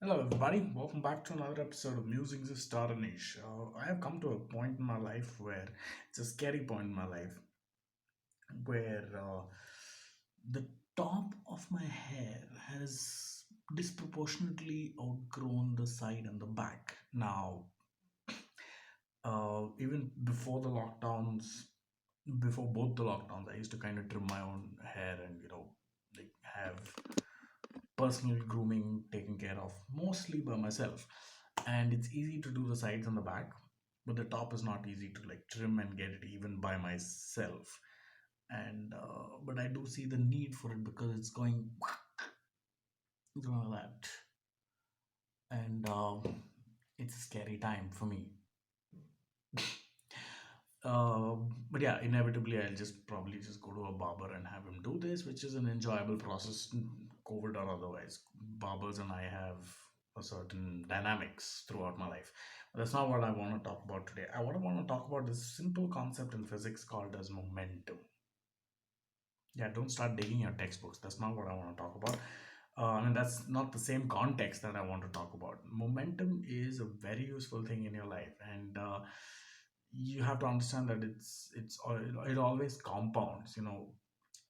Hello, everybody. Welcome back to another episode of Musings of Star Niche. I have come to a point in my life where it's a scary point in my life where the top of my hair has disproportionately outgrown the side and the back. Now, even before the lockdowns, before both the lockdowns, I used to kind of trim my own hair and like have personal grooming taken care of mostly by myself, and it's easy to do the sides and the back, but the top is not easy to like trim and get it even by myself. And but I do see the need for it because it's going like that. And it's a scary time for me. But yeah, inevitably I'll just probably just go to a barber and have him do this, which is an enjoyable process, COVID or otherwise. Barbers and I have a certain dynamics throughout my life. But that's not what I want to talk about today. I want to talk about this simple concept in physics called as momentum. Yeah, don't start digging your textbooks. That's not what I want to talk about. I mean, that's not the same context that I want to talk about. Momentum is a very useful thing in your life, and you have to understand that it always compounds,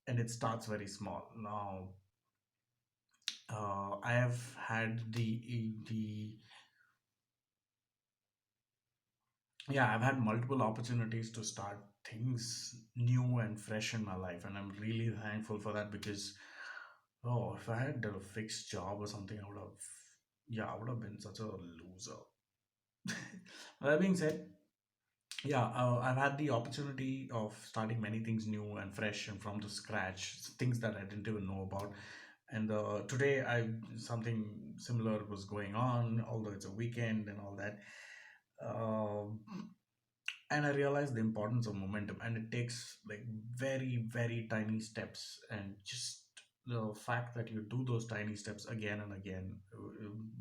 and it starts very small. Now, I have had the yeah, I've had multiple opportunities to start things new and fresh in my life, and I'm really thankful for that because if I had a fixed job or something, I would have been such a loser. That being said, yeah, I've had the opportunity of starting many things new and fresh and from the scratch, things that I didn't even know about. And today, I something similar was going on, although it's a weekend and all that. Um and I realized the importance of momentum, and it takes like very, very tiny steps, and just the fact that you do those tiny steps again and again,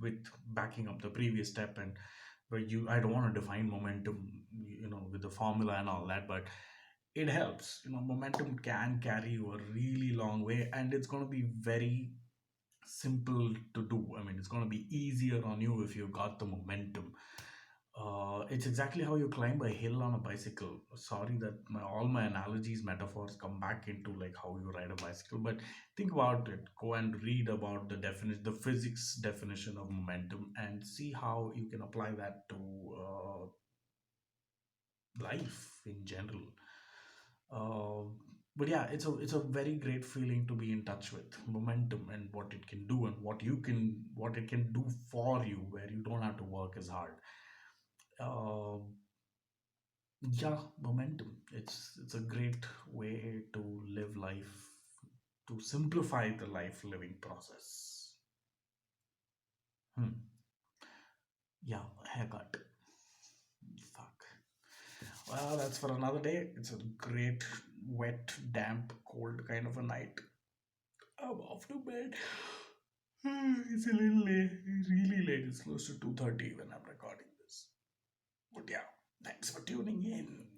with backing up the previous step, and where I don't want to define momentum, with the formula and all that, but it helps. Momentum can carry you a really long way, and it's going to be very simple to do. I mean, it's going to be easier on you if you've got the momentum. It's exactly how you climb a hill on a bicycle. Sorry that all my analogies, metaphors come back into like how you ride a bicycle, but think about it. Go and read about the definition, the physics definition of momentum, and see how you can apply that to life in general. Uh, but yeah, it's a very great feeling to be in touch with momentum and what it can do and what it can do for you, where you don't have to work as hard. Uh, yeah, momentum. It's a great way to live life, to simplify the life living process. Hmm. Yeah, haircut. Fuck. Well, that's for another day. It's a great, wet, damp, cold kind of a night. I'm off to bed. It's a little late, really late. It's close to 2:30 when I'm recording this. But yeah, thanks for tuning in.